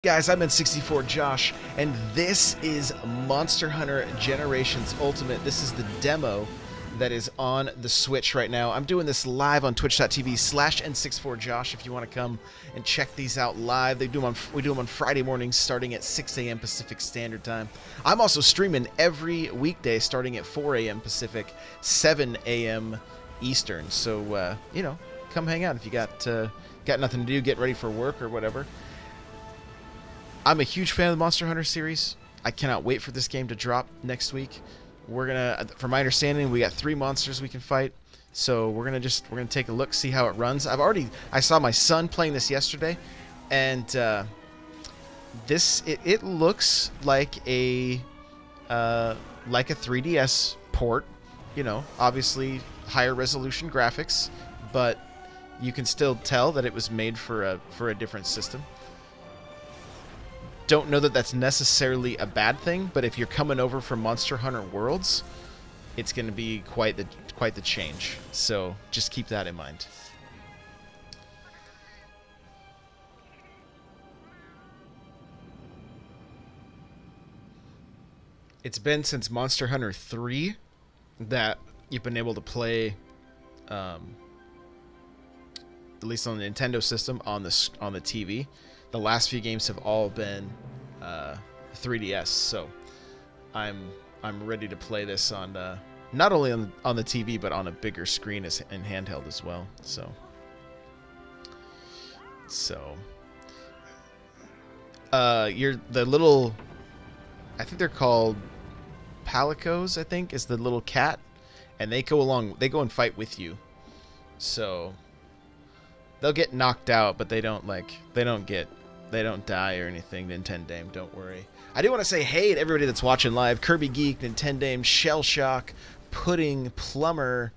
Guys, I'm N64 Josh, and this is Monster Hunter Generations Ultimate. This is the demo that is on the Switch right now. I'm doing this live on twitch.tv/N64Josh if you want to come and check these out live. We do them on Friday mornings starting at 6 a.m. Pacific Standard Time. I'm also streaming every weekday starting at 4 a.m. Pacific, 7 a.m. Eastern. So, come hang out if you got nothing to do, get ready for work or whatever. I'm a huge fan of the Monster Hunter series. I cannot wait for this game to drop next week. From my understanding, we got 3 monsters we can fight. So we're gonna take a look, see how it runs. I saw my son playing this yesterday, and it looks like a 3DS port. You know, obviously higher resolution graphics, but you can still tell that it was made for a different system. Don't know that that's necessarily a bad thing, but if you're coming over from Monster Hunter Worlds, it's going to be quite the change. So just keep that in mind. It's been since Monster Hunter 3 that you've been able to play, at least on the Nintendo system, on the TV. The last few games have all been 3DS, so I'm ready to play this on not only on the TV but on a bigger screen and handheld as well. You're the little, I think they're called Palicos, I think, is the little cat, and they go and fight with you. So they'll get knocked out, but they don't die or anything. Nintendame, don't worry. I do want to say hey to everybody that's watching live. Kirby Geek, Nintendame, Shellshock, Pudding, Plumber,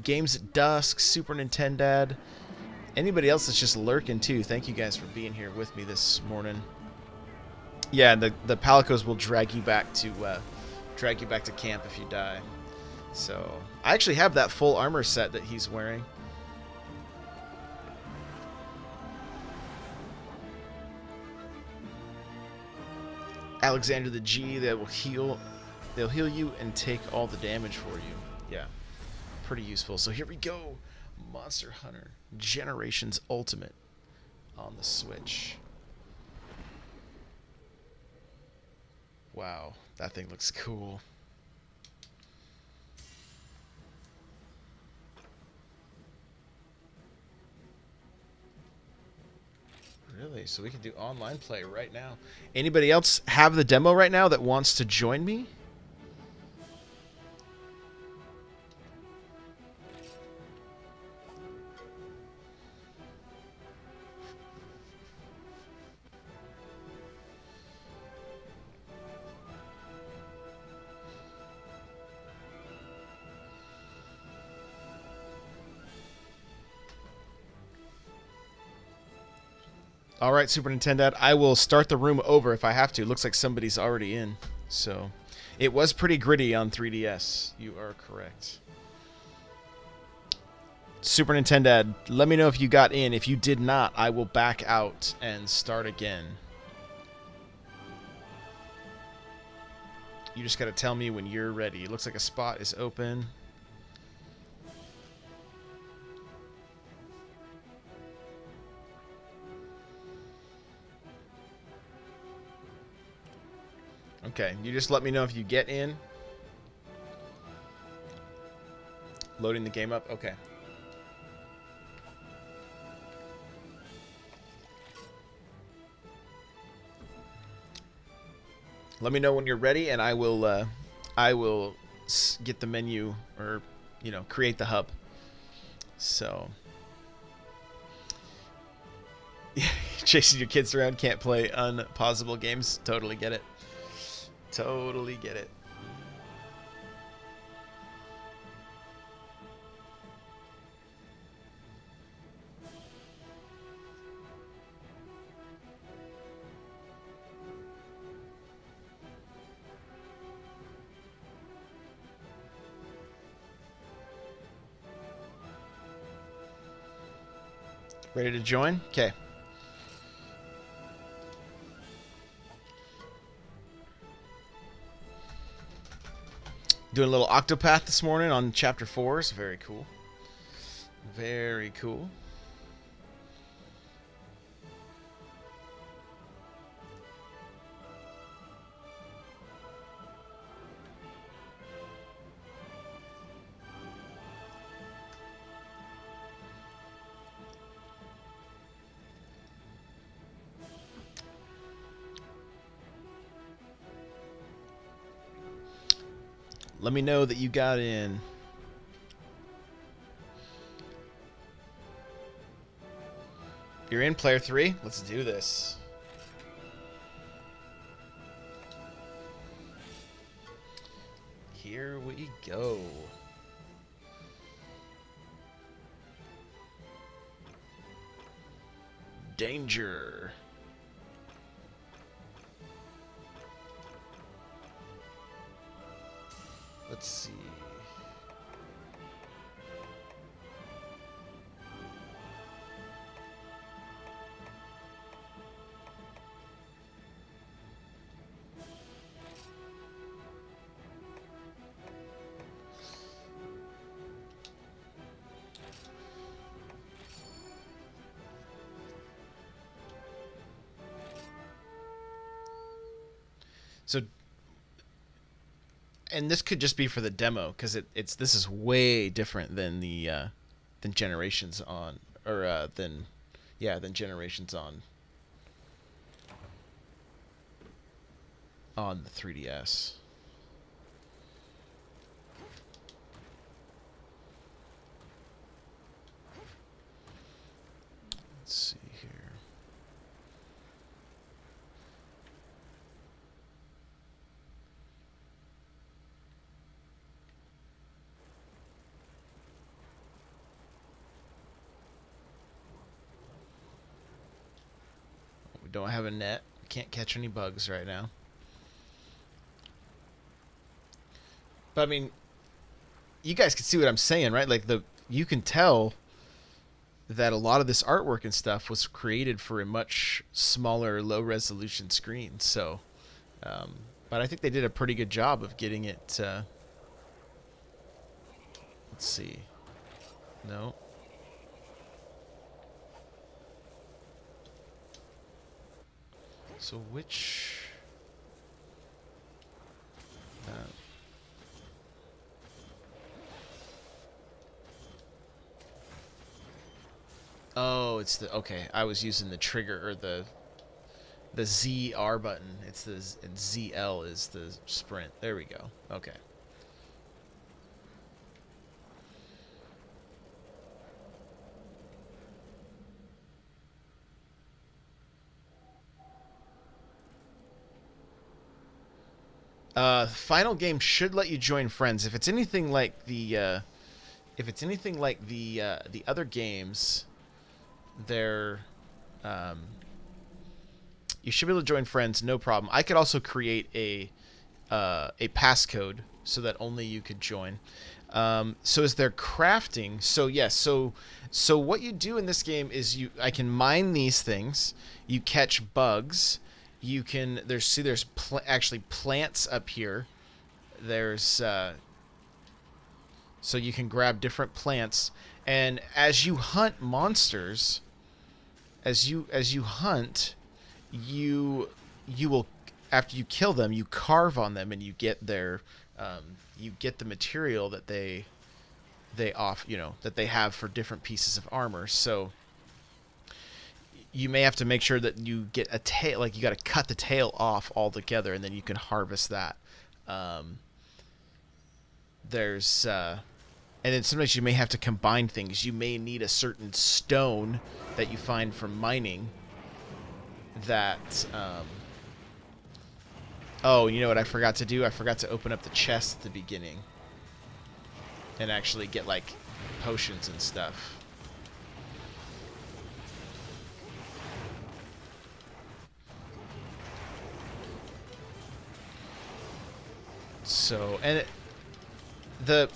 Games at Dusk, Super Nintendad. Anybody else that's just lurking too, thank you guys for being here with me this morning. Yeah, the Palicos will drag you back to camp if you die. So I actually have that full armor set that he's wearing. Alexander the G, they'll heal you and take all the damage for you. Yeah, pretty useful. So here we go, Monster Hunter Generations Ultimate on the Switch. Wow, that thing looks cool. Really? So we can do online play right now. Anybody else have the demo right now that wants to join me? All right, Super Nintendo, I will start the room over if I have to. Looks like somebody's already in. So, it was pretty gritty on 3DS. You are correct. Super Nintendo, let me know if you got in. If you did not, I will back out and start again. You just got to tell me when you're ready. It looks like a spot is open. Okay, you just let me know if you get in. Loading the game up? Okay. Let me know when you're ready, and I will get the menu, or create the hub. So, chasing your kids around, can't play unpausable games. Totally get it. Totally get it. Ready to join? Okay. Doing a little Octopath this morning on Chapter 4. It's very cool. Very cool. Let me know that you got in. You're in player 3? Let's do this. Here we go. Danger. Let's see. So, and this could just be for the demo because this is way different than the than Generations on than Generations on the 3DS. Let's see here. Don't have a net. Can't catch any bugs right now. But I mean, you guys can see what I'm saying, right? Like you can tell that a lot of this artwork and stuff was created for a much smaller, low resolution screen. So, but I think they did a pretty good job of getting it. Let's see. No. So which... oh, it's the... okay, I was using the trigger, or the ZR button. It's the... and ZL is the sprint. There we go. Okay. Final game should let you join friends. If it's anything like the the other games, they're you should be able to join friends, no problem. I could also create a passcode so that only you could join. So is there crafting? So yes. So what you do in this game is I can mine these things. You catch bugs. You can there's actually plants up here. There's so you can grab different plants, and as you hunt monsters, as you hunt, you will, after you kill them, you carve on them and you get their you get the material that they that they have for different pieces of armor. So you may have to make sure that you get a tail, like you got to cut the tail off altogether, and then you can harvest that. There's and then sometimes you may have to combine things. You may need a certain stone that you find from mining that oh, you know what I forgot to do? I forgot to open up the chest at the beginning and actually get like potions and stuff. So, and the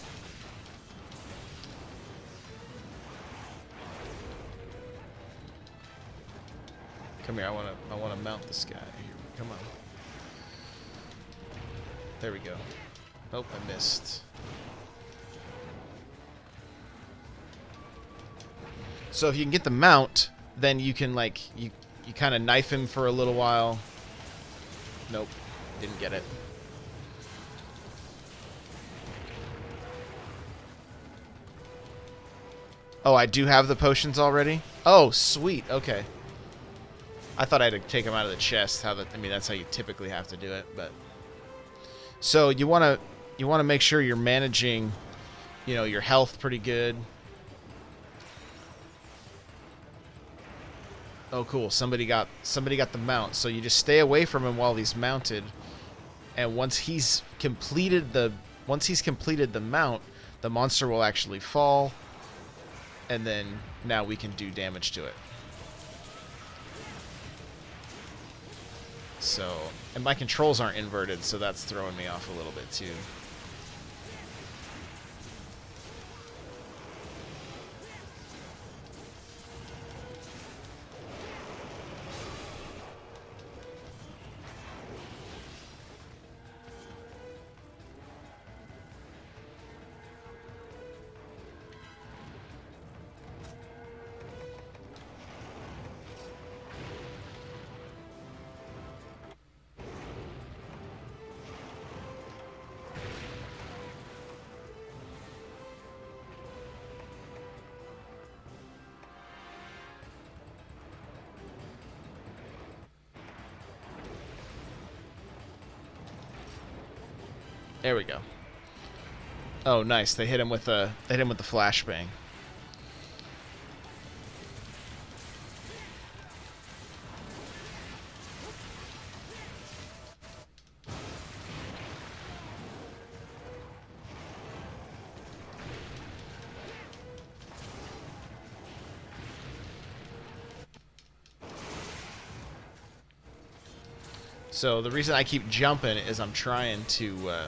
come here. I wanna mount this guy. Here, come on. There we go. Oh, I missed. So if you can get the mount, then you can, like, you kind of knife him for a little while. Nope, didn't get it. Oh, I do have the potions already? Oh, sweet, okay. I thought I had to take them out of the chest. I mean, that's how you typically have to do it, but... So you want to make sure you're managing, you know, your health pretty good. Oh, cool. Somebody got the mount. So you just stay away from him while he's mounted, and once he's completed the mount, the monster will actually fall, and then now we can do damage to it. So, and my controls aren't inverted, so that's throwing me off a little bit too. There we go. Oh, nice. They hit him with the flashbang. So the reason I keep jumping is I'm trying to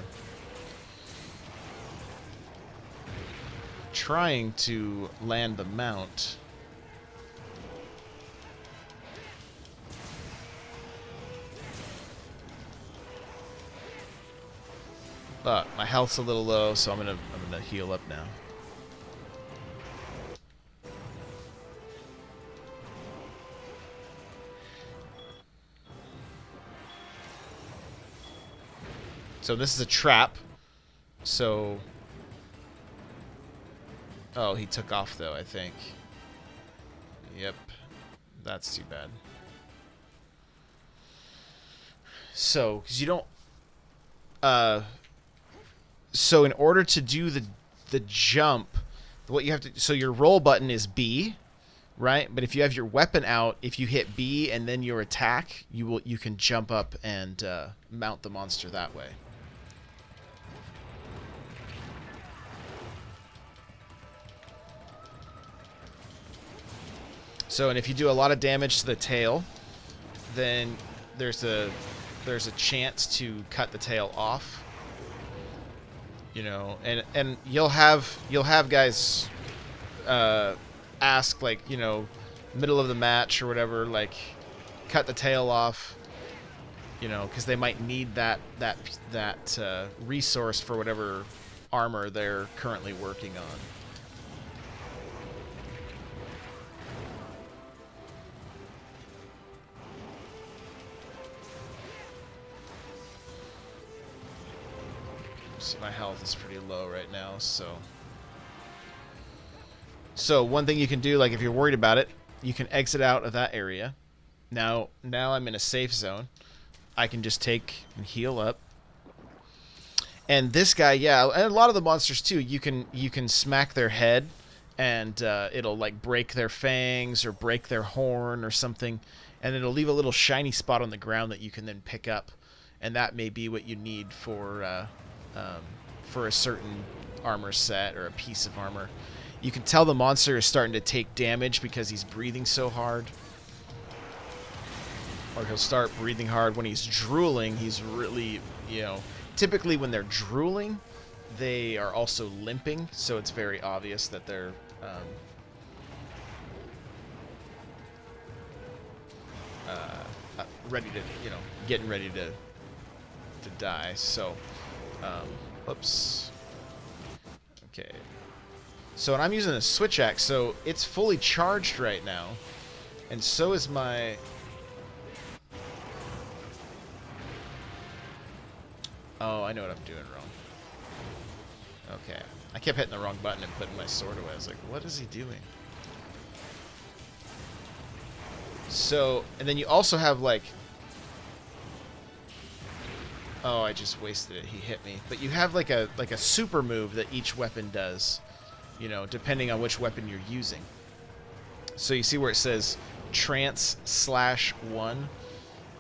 land the mount. But my health's a little low, so I'm gonna heal up now. So this is a trap. So... Oh, he took off, though, I think. Yep. That's too bad. So, because you don't... So in order to do the jump, what you have to... So your roll button is B, right? But if you have your weapon out, if you hit B and then your attack, you can jump up and mount the monster that way. So, and if you do a lot of damage to the tail, then there's a chance to cut the tail off. You know, and you'll have guys ask, like, you know, middle of the match or whatever, like, cut the tail off. You know, because they might need that resource for whatever armor they're currently working on. See, my health is pretty low right now, so one thing you can do, like if you're worried about it, you can exit out of that area. Now I'm in a safe zone. I can just take and heal up. And this guy, yeah, and a lot of the monsters too, you can smack their head and it'll like break their fangs or break their horn or something, and it'll leave a little shiny spot on the ground that you can then pick up, and that may be what you need for a certain armor set or a piece of armor. You can tell the monster is starting to take damage because he's breathing so hard. Or he'll start breathing hard when he's drooling. He's really, you know, typically when they're drooling, they are also limping, so it's very obvious that they're ready to, you know, getting ready to die. So Oops. Okay. So, and I'm using a switch axe, so it's fully charged right now. And so is my... Oh, I know what I'm doing wrong. Okay. I kept hitting the wrong button and putting my sword away. I was like, what is he doing? So, and then you also have, like... Oh, I just wasted it. He hit me. But you have, like a super move that each weapon does, you know, depending on which weapon you're using. So you see where it says trance/1.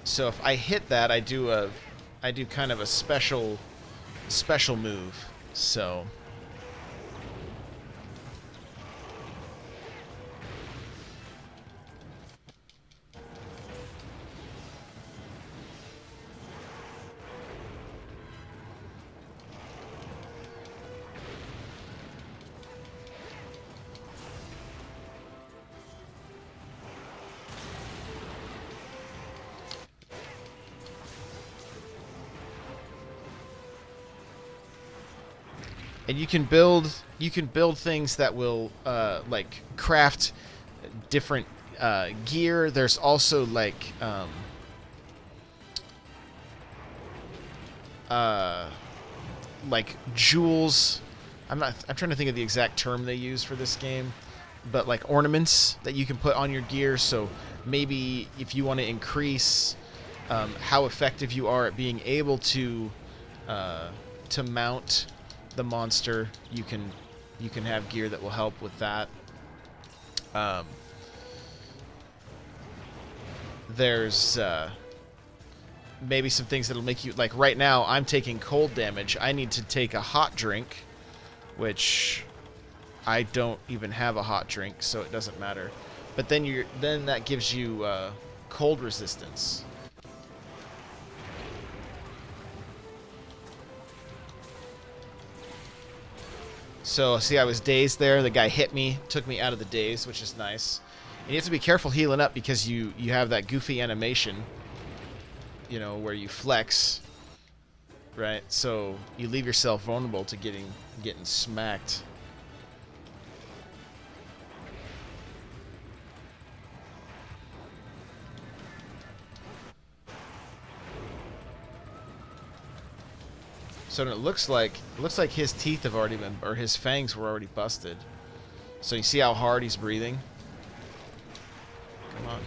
So if I hit that, I do kind of a special move. So and you can build things that will like craft different gear. There's also like jewels. I'm trying to think of the exact term they use for this game, but like ornaments that you can put on your gear. So maybe if you want to increase how effective you are at being able to mount the monster, you can have gear that will help with that. There's maybe some things that'll make you, like right now I'm taking cold damage. I need to take a hot drink, which I don't even have a hot drink, so it doesn't matter. But then that gives you cold resistance. So, see, I was dazed there. The guy hit me, took me out of the daze, which is nice. And you have to be careful healing up because you have that goofy animation, you know, where you flex, right? So you leave yourself vulnerable to getting smacked. So it looks like his teeth have already been, or his fangs were already busted. So you see how hard he's breathing? Come on.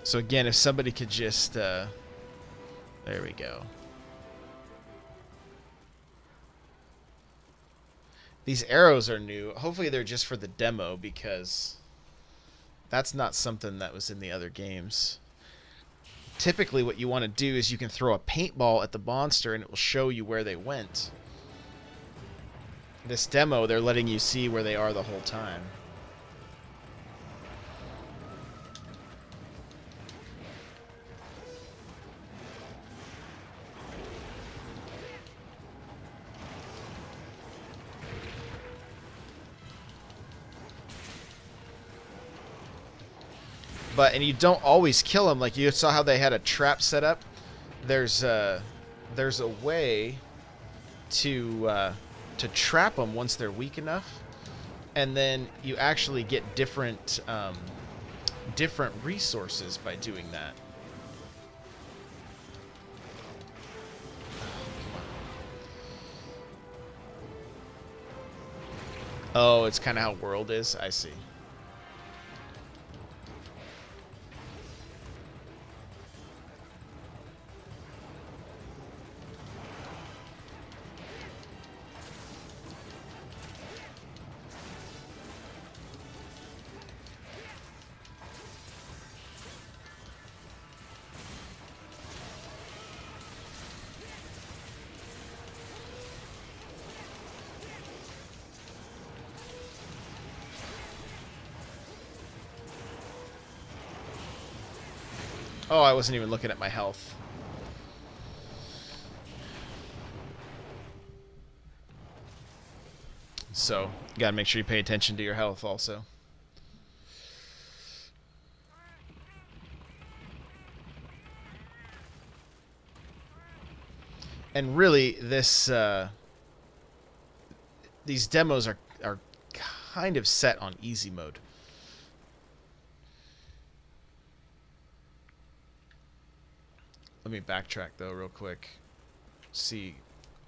So again, if somebody could just there we go. These arrows are new. Hopefully they're just for the demo, because that's not something that was in the other games. Typically what you want to do is you can throw a paintball at the monster and it will show you where they went. This demo, they're letting you see where they are the whole time. And you don't always kill them. Like you saw how they had a trap set up. There's a way to trap them once they're weak enough, and then you actually get different resources by doing that. Oh, it's kind of how World is. I see. Oh, I wasn't even looking at my health. So you gotta make sure you pay attention to your health also. And really, this these demos are kind of set on easy mode. Let me backtrack though real quick. See,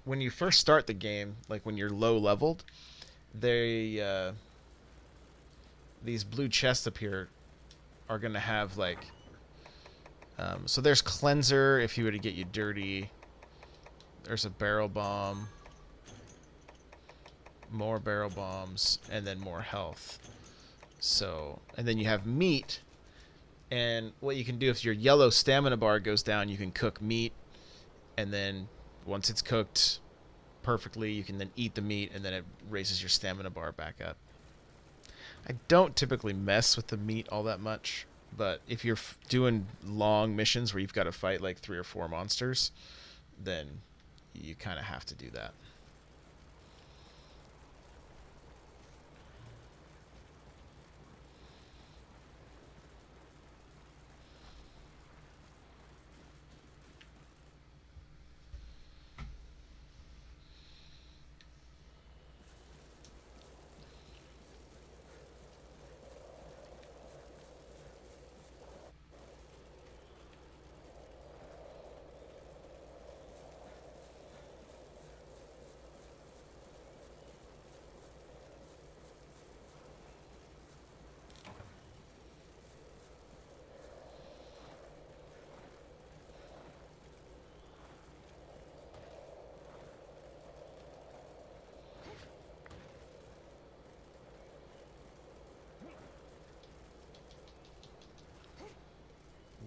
when you first start the game, like when you're low leveled, these blue chests up here are gonna have like so there's cleanser if you were to get you dirty. There's a barrel bomb, more barrel bombs, and then more health. So, and then you have meat. And what you can do if your yellow stamina bar goes down, you can cook meat, and then once it's cooked perfectly, you can then eat the meat, and then it raises your stamina bar back up. I don't typically mess with the meat all that much, but if you're doing long missions where you've got to fight like 3 or 4 monsters, then you kind of have to do that.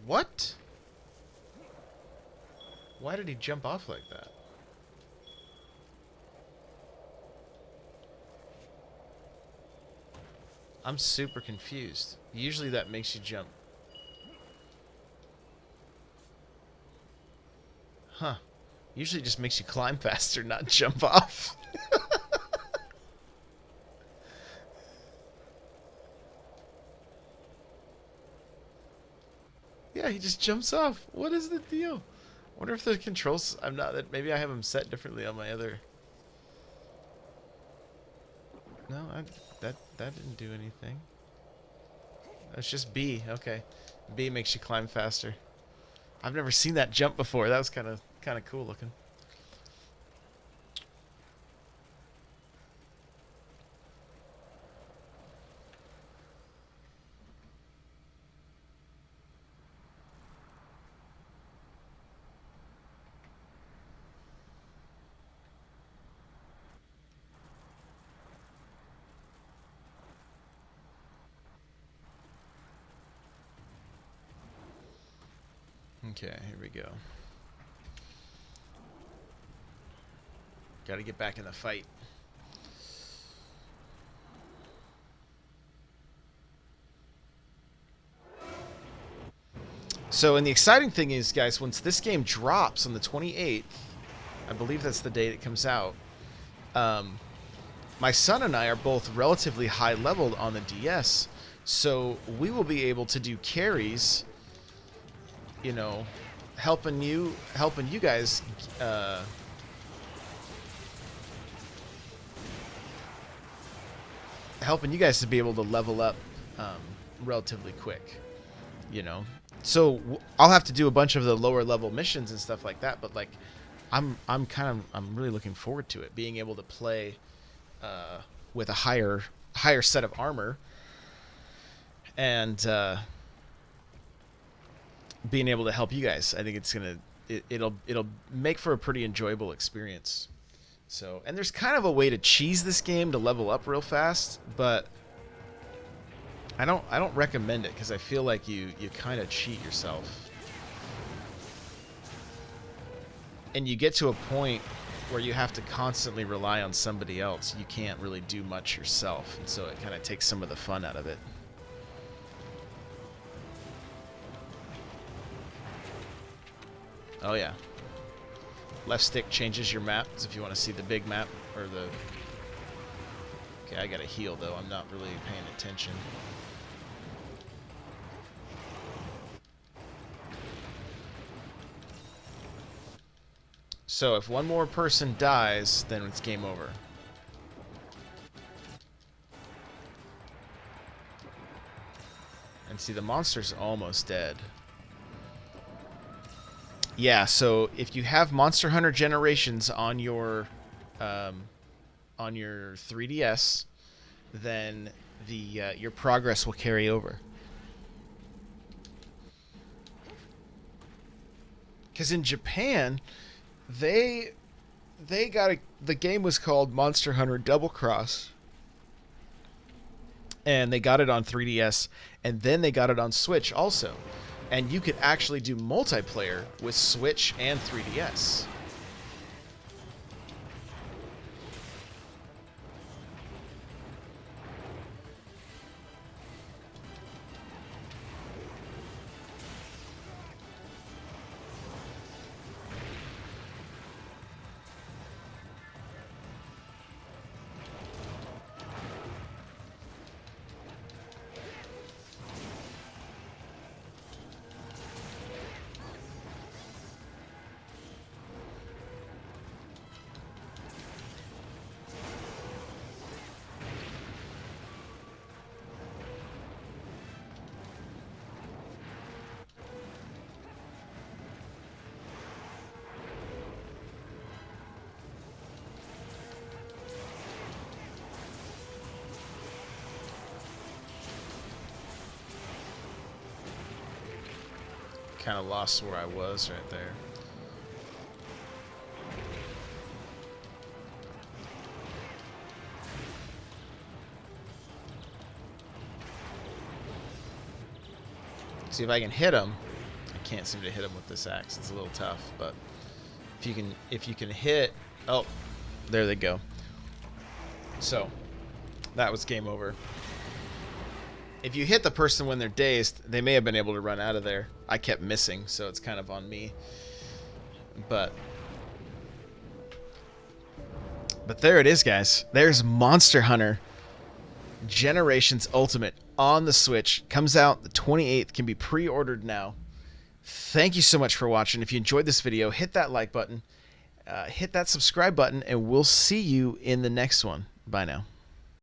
What? Why did he jump off like that? I'm super confused. Usually that makes you jump. Huh. Usually it just makes you climb faster, not jump off. Yeah, he just jumps off. What is the deal? I wonder if the controls... I'm not... Maybe I have them set differently on my other... No, that didn't do anything. That's just B. Okay. B makes you climb faster. I've never seen that jump before. That was kind of cool looking. Okay, here we go. Gotta get back in the fight. So, and the exciting thing is, guys, once this game drops on the 28th, I believe that's the date it comes out, my son and I are both relatively high leveled on the DS, so we will be able to do carries, you know, helping you guys to be able to level up relatively quick, you know. So I'll have to do a bunch of the lower level missions and stuff like that, but like I'm really looking forward to it, being able to play with a higher set of armor, and being able to help you guys. I think it's it'll make for a pretty enjoyable experience. So, and there's kind of a way to cheese this game to level up real fast, but I don't recommend it, because I feel like you kind of cheat yourself. And you get to a point where you have to constantly rely on somebody else. You can't really do much yourself, and so it kind of takes some of the fun out of it. Oh yeah. Left stick changes your map, if you want to see the big map or Okay, I gotta heal though. I'm not really paying attention. So if one more person dies, then it's game over. And see, the monster's almost dead. Yeah, so if you have Monster Hunter Generations on your 3DS, then your progress will carry over. Because in Japan, the game was called Monster Hunter Double Cross, and they got it on 3DS, and then they got it on Switch also, and you could actually do multiplayer with Switch and 3DS. Kind of lost where I was right there. See if I can hit him. I can't seem to hit him with this axe. It's a little tough, but if you can hit, oh, there they go. So that was game over. If you hit the person when they're dazed, they may have been able to run out of there. I kept missing, so it's kind of on me. But there it is, guys. There's Monster Hunter Generations Ultimate on the Switch. Comes out the 28th. Can be pre-ordered now. Thank you so much for watching. If you enjoyed this video, hit that like button. Hit that subscribe button, and we'll see you in the next one. Bye now.